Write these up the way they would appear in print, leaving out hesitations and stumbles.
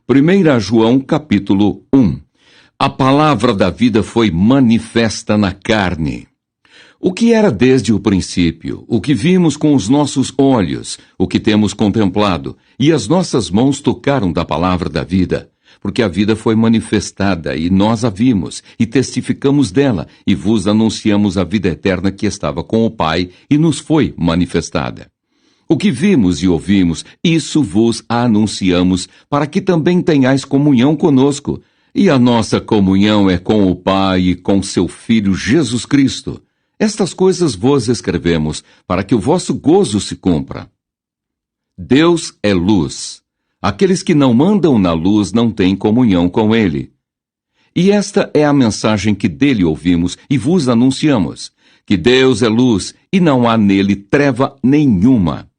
1 João capítulo 1. A palavra da vida foi manifesta na carne. O que era desde o princípio, o que vimos com os nossos olhos, o que temos contemplado, e as nossas mãos tocaram da palavra da vida, porque a vida foi manifestada, e nós a vimos, e testificamos dela, e vos anunciamos a vida eterna que estava com o Pai, e nos foi manifestada. O que vimos e ouvimos, isso vos anunciamos, para que também tenhais comunhão conosco. E a nossa comunhão é com o Pai e com seu Filho Jesus Cristo. Estas coisas vos escrevemos, para que o vosso gozo se cumpra. Deus é luz. Aqueles que não andam na luz não têm comunhão com Ele. E esta é a mensagem que dele ouvimos e vos anunciamos, que Deus é luz e não há nele treva nenhuma.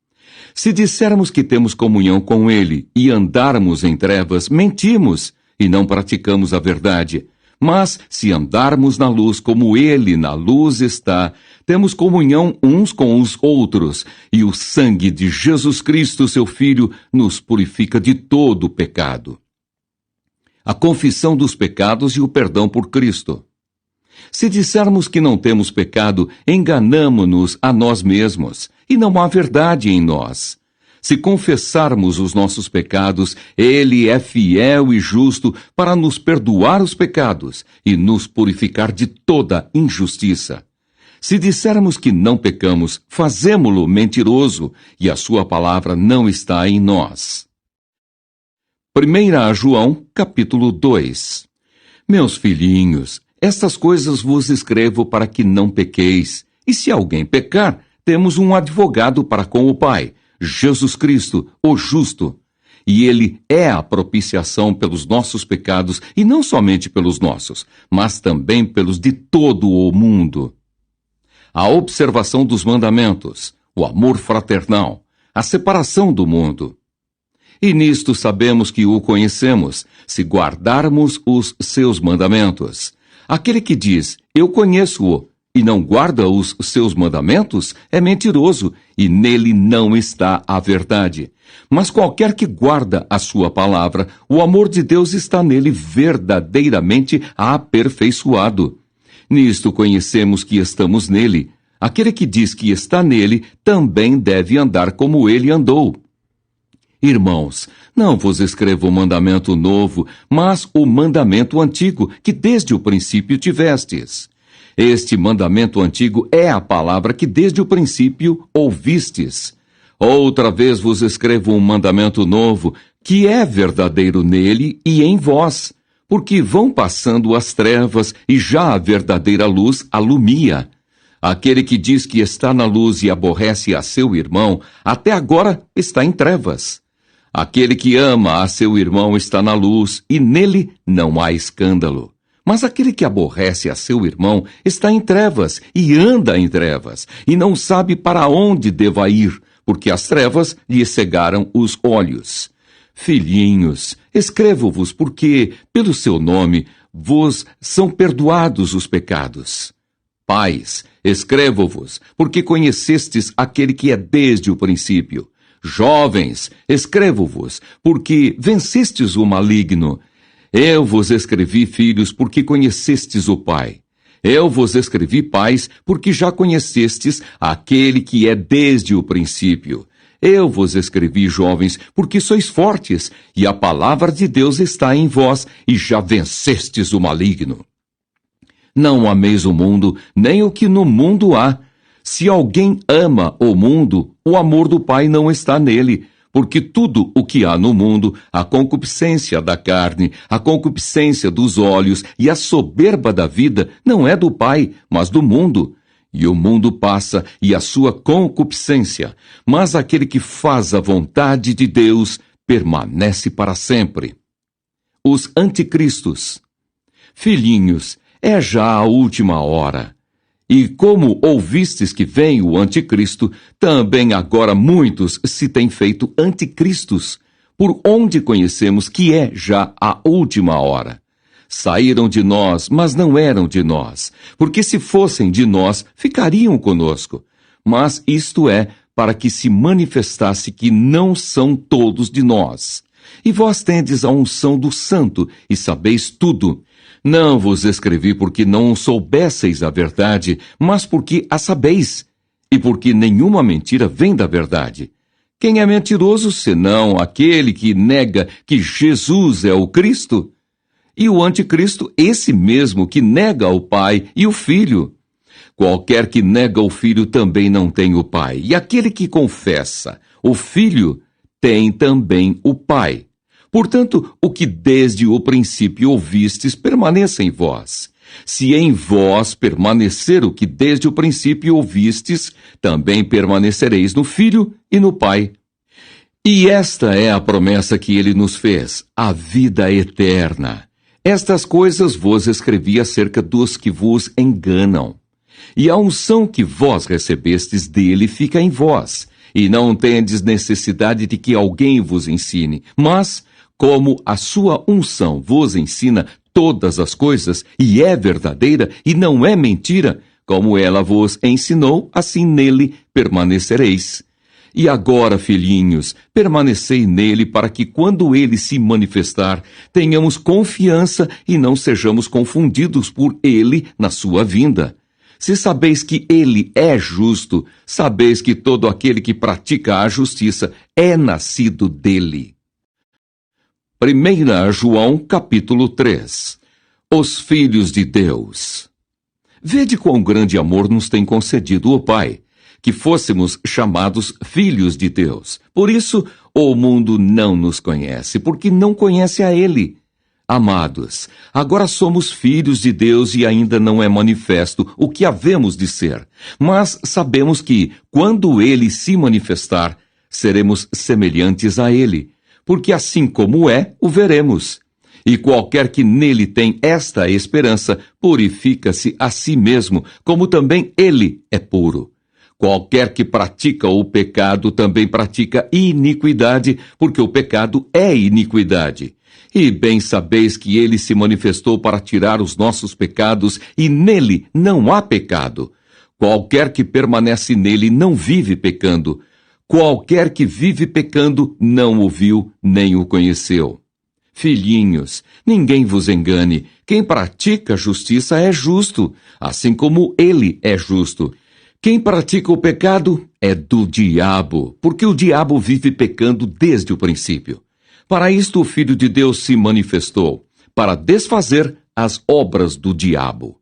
Se dissermos que temos comunhão com Ele e andarmos em trevas, mentimos e não praticamos a verdade. Mas, se andarmos na luz como Ele na luz está, temos comunhão uns com os outros, e o sangue de Jesus Cristo, seu Filho, nos purifica de todo o pecado. A confissão dos pecados e o perdão por Cristo. Se dissermos que não temos pecado, enganamo-nos a nós mesmos, e não há verdade em nós. Se confessarmos os nossos pecados, Ele é fiel e justo para nos perdoar os pecados e nos purificar de toda injustiça. Se dissermos que não pecamos, fazemo-lo mentiroso, e a sua palavra não está em nós. 1 João, capítulo 2. Meus filhinhos, estas coisas vos escrevo para que não pequeis. E se alguém pecar, temos um advogado para com o Pai, Jesus Cristo, o justo. E Ele é a propiciação pelos nossos pecados, e não somente pelos nossos, mas também pelos de todo o mundo. A observação dos mandamentos, o amor fraternal, a separação do mundo. E nisto sabemos que o conhecemos, se guardarmos os seus mandamentos. Aquele que diz, eu conheço-o, e não guarda os seus mandamentos, é mentiroso, e nele não está a verdade. Mas qualquer que guarda a sua palavra, o amor de Deus está nele verdadeiramente aperfeiçoado. Nisto conhecemos que estamos nele. Aquele que diz que está nele, também deve andar como ele andou. Irmãos, não vos escrevo o mandamento novo, mas o mandamento antigo, que desde o princípio tivestes. Este mandamento antigo é a palavra que desde o princípio ouvistes. Outra vez vos escrevo um mandamento novo, que é verdadeiro nele e em vós, porque vão passando as trevas e já a verdadeira luz alumia. Aquele que diz que está na luz e aborrece a seu irmão, até agora está em trevas. Aquele que ama a seu irmão está na luz, e nele não há escândalo. Mas aquele que aborrece a seu irmão está em trevas, e anda em trevas, e não sabe para onde deva ir, porque as trevas lhe cegaram os olhos. Filhinhos, escrevo-vos porque, pelo seu nome, vos são perdoados os pecados. Pais, escrevo-vos porque conhecestes aquele que é desde o princípio. Jovens, escrevo-vos porque vencestes o maligno. Eu vos escrevi, filhos, porque conhecestes o Pai. Eu vos escrevi, pais, porque já conhecestes aquele que é desde o princípio. Eu vos escrevi, jovens, porque sois fortes, e a palavra de Deus está em vós, e já vencestes o maligno. Não ameis o mundo, nem o que no mundo há. Se alguém ama o mundo, o amor do Pai não está nele. Porque tudo o que há no mundo, a concupiscência da carne, a concupiscência dos olhos e a soberba da vida, não é do Pai, mas do mundo. E o mundo passa e a sua concupiscência, mas aquele que faz a vontade de Deus permanece para sempre. Os anticristos. Filhinhos, é já a última hora. E como ouvistes que vem o anticristo, também agora muitos se têm feito anticristos, por onde conhecemos que é já a última hora. Saíram de nós, mas não eram de nós, porque se fossem de nós, ficariam conosco. Mas isto é para que se manifestasse que não são todos de nós. E vós tendes a unção do Santo, e sabeis tudo. Não vos escrevi porque não soubesseis a verdade, mas porque a sabeis, e porque nenhuma mentira vem da verdade. Quem é mentiroso, senão aquele que nega que Jesus é o Cristo? E o anticristo, esse mesmo que nega o Pai e o Filho. Qualquer que nega o Filho também não tem o Pai, e aquele que confessa o Filho tem também o Pai. Portanto, o que desde o princípio ouvistes permaneça em vós. Se em vós permanecer o que desde o princípio ouvistes, também permanecereis no Filho e no Pai. E esta é a promessa que ele nos fez, a vida eterna. Estas coisas vos escrevi acerca dos que vos enganam. E a unção que vós recebestes dele fica em vós, e não tendes necessidade de que alguém vos ensine, mas, como a sua unção vos ensina todas as coisas, e é verdadeira, e não é mentira, como ela vos ensinou, assim nele permanecereis. E agora, filhinhos, permanecei nele para que, quando ele se manifestar, tenhamos confiança e não sejamos confundidos por ele na sua vinda. Se sabeis que ele é justo, sabeis que todo aquele que pratica a justiça é nascido dele. 1 João, capítulo 3. Os filhos de Deus. Vede quão grande amor nos tem concedido o Pai, que fôssemos chamados filhos de Deus. Por isso, o mundo não nos conhece, porque não conhece a Ele. Amados, agora somos filhos de Deus e ainda não é manifesto o que havemos de ser. Mas sabemos que, quando Ele se manifestar, seremos semelhantes a Ele, porque assim como é, o veremos. E qualquer que nele tem esta esperança, purifica-se a si mesmo, como também Ele é puro. Qualquer que pratica o pecado também pratica iniquidade, porque o pecado é iniquidade. E bem sabeis que ele se manifestou para tirar os nossos pecados, e nele não há pecado. Qualquer que permanece nele não vive pecando. Qualquer que vive pecando não o viu nem o conheceu. Filhinhos, ninguém vos engane. Quem pratica a justiça é justo, assim como ele é justo. Quem pratica o pecado é do diabo, porque o diabo vive pecando desde o princípio. Para isto o Filho de Deus se manifestou, para desfazer as obras do diabo.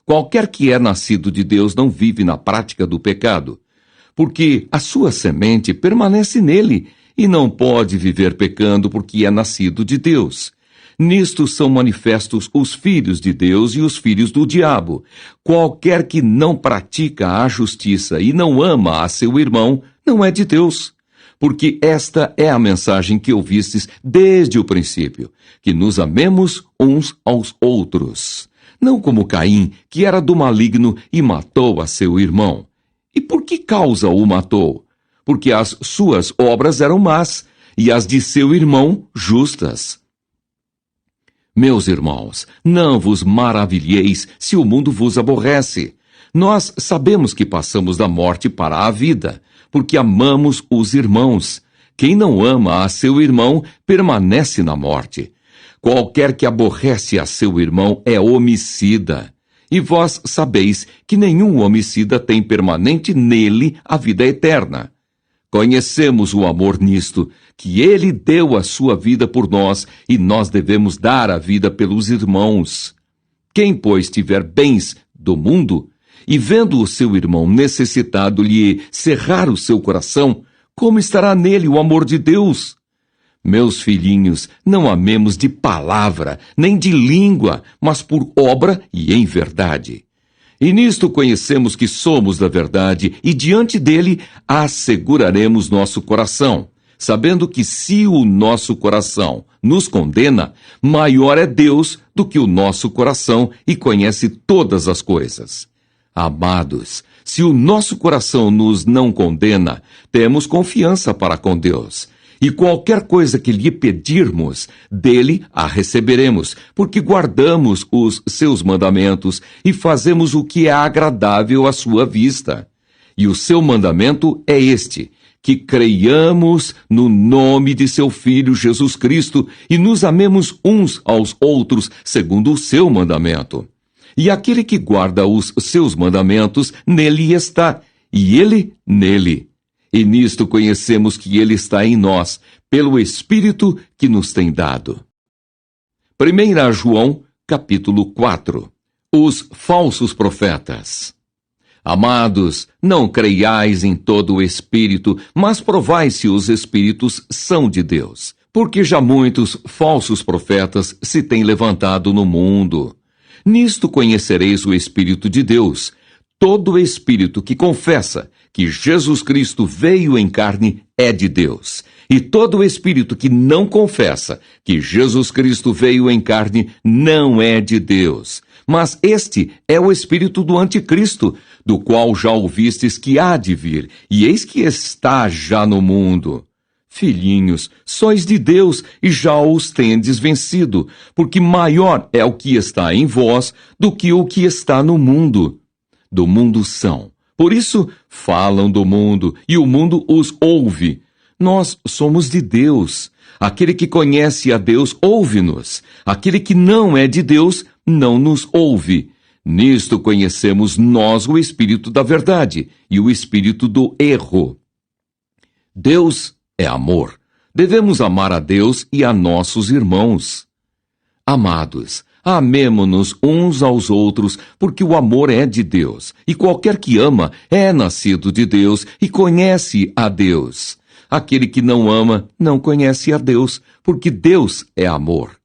Qualquer que é nascido de Deus não vive na prática do pecado, porque a sua semente permanece nele e não pode viver pecando porque é nascido de Deus. Nisto são manifestos os filhos de Deus e os filhos do diabo. Qualquer que não pratica a justiça e não ama a seu irmão, não é de Deus. Porque esta é a mensagem que ouvistes desde o princípio, que nos amemos uns aos outros. Não como Caim, que era do maligno e matou a seu irmão. E por que causa o matou? Porque as suas obras eram más, e as de seu irmão justas. Meus irmãos, não vos maravilheis se o mundo vos aborrece. Nós sabemos que passamos da morte para a vida, porque amamos os irmãos. Quem não ama a seu irmão permanece na morte. Qualquer que aborrece a seu irmão é homicida. E vós sabeis que nenhum homicida tem permanente nele a vida eterna. Conhecemos o amor nisto, que ele deu a sua vida por nós, e nós devemos dar a vida pelos irmãos. Quem, pois, tiver bens do mundo, e vendo o seu irmão necessitado lhe cerrar o seu coração, como estará nele o amor de Deus? Meus filhinhos, não amemos de palavra, nem de língua, mas por obra e em verdade. E nisto conhecemos que somos da verdade, e diante dele asseguraremos nosso coração, sabendo que se o nosso coração nos condena, maior é Deus do que o nosso coração e conhece todas as coisas. Amados, se o nosso coração nos não condena, temos confiança para com Deus. E qualquer coisa que lhe pedirmos, dele a receberemos, porque guardamos os seus mandamentos e fazemos o que é agradável à sua vista. E o seu mandamento é este, que creiamos no nome de seu Filho Jesus Cristo e nos amemos uns aos outros segundo o seu mandamento. E aquele que guarda os seus mandamentos, nele está, e ele nele. E nisto conhecemos que ele está em nós, pelo Espírito que nos tem dado. 1 João, capítulo 4. Os falsos profetas. Amados, não creiais em todo o Espírito, mas provai se os Espíritos são de Deus. Porque já muitos falsos profetas se têm levantado no mundo. Nisto conhecereis o Espírito de Deus. Todo Espírito que confessa que Jesus Cristo veio em carne é de Deus. E todo Espírito que não confessa que Jesus Cristo veio em carne não é de Deus. Mas este é o espírito do anticristo, do qual já ouvistes que há de vir, e eis que está já no mundo. Filhinhos, sois de Deus e já os tendes vencido, porque maior é o que está em vós do que o que está no mundo. Do mundo são. Por isso falam do mundo, e o mundo os ouve. Nós somos de Deus. Aquele que conhece a Deus ouve-nos. Aquele que não é de Deus não nos ouve. Nisto conhecemos nós o espírito da verdade e o espírito do erro. Deus é amor. Devemos amar a Deus e a nossos irmãos. Amados, amemo-nos uns aos outros, porque o amor é de Deus, e qualquer que ama é nascido de Deus e conhece a Deus. Aquele que não ama não conhece a Deus, porque Deus é amor.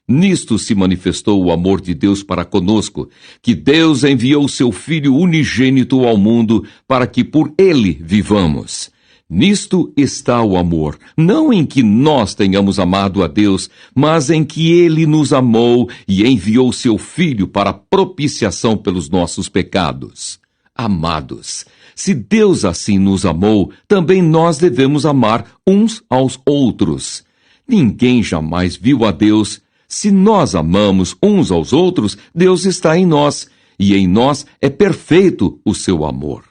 Nisto se manifestou o amor de Deus para conosco, que Deus enviou seu Filho unigênito ao mundo para que por ele vivamos. Nisto está o amor, não em que nós tenhamos amado a Deus, mas em que ele nos amou e enviou seu Filho para propiciação pelos nossos pecados. Amados, se Deus assim nos amou, também nós devemos amar uns aos outros. Ninguém jamais viu a Deus. Se nós amamos uns aos outros, Deus está em nós, e em nós é perfeito o seu amor.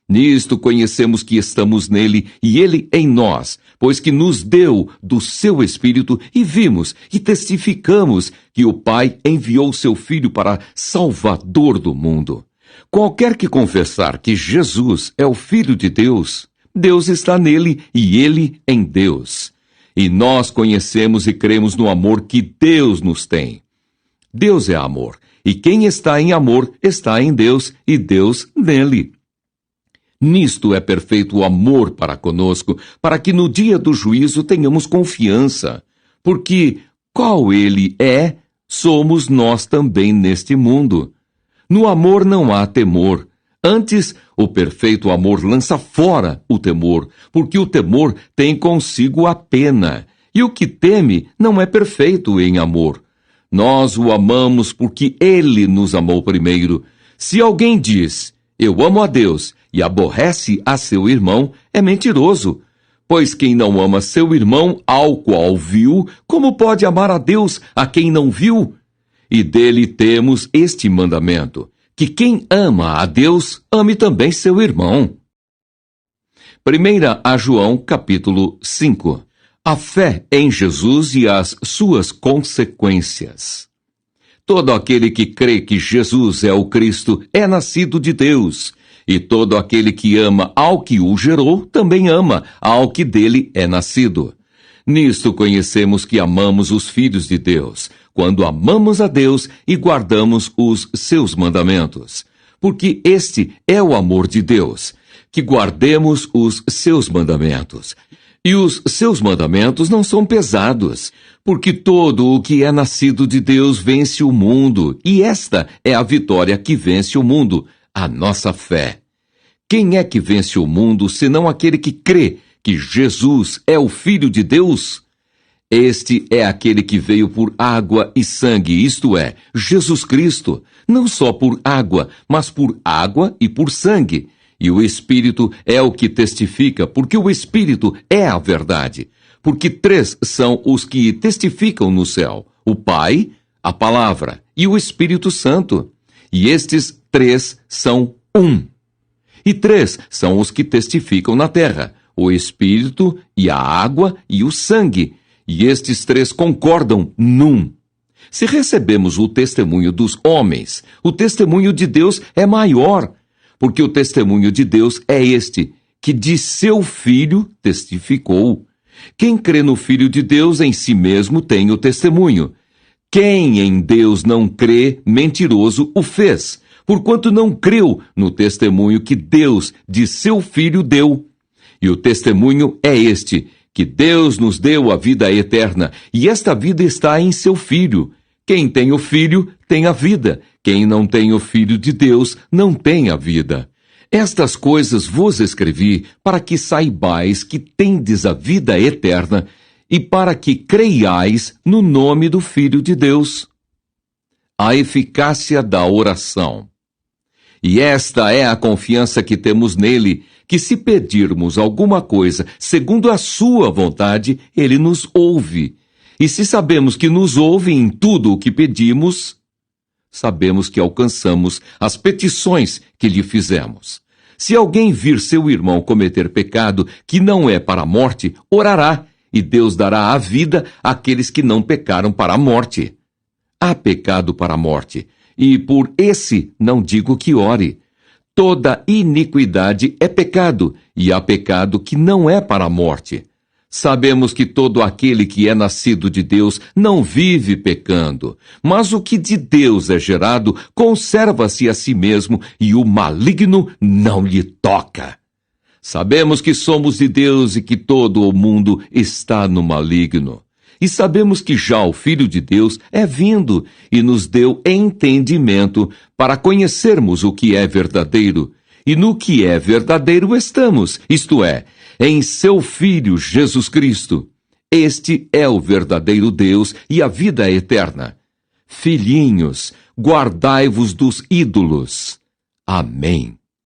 Nisto conhecemos que estamos nele e ele em nós, pois que nos deu do seu Espírito e vimos e testificamos que o Pai enviou seu Filho para Salvador do mundo. Qualquer que confessar que Jesus é o Filho de Deus, Deus está nele e ele em Deus. E nós conhecemos e cremos no amor que Deus nos tem. Deus é amor, e quem está em amor está em Deus e Deus nele. Nisto é perfeito o amor para conosco, para que no dia do juízo tenhamos confiança. Porque, qual ele é, somos nós também neste mundo. No amor não há temor. Antes, o perfeito amor lança fora o temor, porque o temor tem consigo a pena, e o que teme não é perfeito em amor. Nós o amamos porque ele nos amou primeiro. Se alguém diz, eu amo a Deus, e aborrece a seu irmão, é mentiroso. Pois quem não ama seu irmão, ao qual viu, como pode amar a Deus, a quem não viu? E dele temos este mandamento, que quem ama a Deus, ame também seu irmão. 1 João, capítulo 5. A fé em Jesus e as suas consequências. Todo aquele que crê que Jesus é o Cristo é nascido de Deus, e todo aquele que ama ao que o gerou, também ama ao que dele é nascido. Nisto conhecemos que amamos os filhos de Deus, quando amamos a Deus e guardamos os seus mandamentos. Porque este é o amor de Deus, que guardemos os seus mandamentos. E os seus mandamentos não são pesados, porque todo o que é nascido de Deus vence o mundo, e esta é a vitória que vence o mundo, a nossa fé. Quem é que vence o mundo, senão aquele que crê que Jesus é o Filho de Deus? Este é aquele que veio por água e sangue, isto é, Jesus Cristo, não só por água, mas por água e por sangue. E o Espírito é o que testifica, porque o Espírito é a verdade. Porque 3 são os que testificam no céu: o Pai, a Palavra e o Espírito Santo. E estes 3 são um. E 3 são os que testificam na terra: o Espírito e a água e o sangue, e estes três concordam num. Se recebemos o testemunho dos homens, o testemunho de Deus é maior, porque o testemunho de Deus é este, que de seu Filho testificou. Quem crê no Filho de Deus em si mesmo tem o testemunho. Quem em Deus não crê, mentiroso o fez, porquanto não creu no testemunho que Deus de seu Filho deu. E o testemunho é este, que Deus nos deu a vida eterna, e esta vida está em seu Filho. Quem tem o Filho tem a vida. Quem não tem o Filho de Deus não tem a vida. Estas coisas vos escrevi para que saibais que tendes a vida eterna e para que creiais no nome do Filho de Deus. A eficácia da oração. E esta é a confiança que temos nele, que se pedirmos alguma coisa segundo a sua vontade, ele nos ouve. E se sabemos que nos ouve em tudo o que pedimos, sabemos que alcançamos as petições que lhe fizemos. Se alguém vir seu irmão cometer pecado que não é para a morte, orará, e Deus dará a vida àqueles que não pecaram para a morte. Há pecado para a morte, e por esse não digo que ore. Toda iniquidade é pecado, e há pecado que não é para a morte. Sabemos que todo aquele que é nascido de Deus não vive pecando, mas o que de Deus é gerado conserva-se a si mesmo e o maligno não lhe toca. Sabemos que somos de Deus e que todo o mundo está no maligno. E sabemos que já o Filho de Deus é vindo e nos deu entendimento para conhecermos o que é verdadeiro. E no que é verdadeiro estamos, isto é, em seu Filho Jesus Cristo. Este é o verdadeiro Deus e a vida eterna. Filhinhos, guardai-vos dos ídolos. Amém.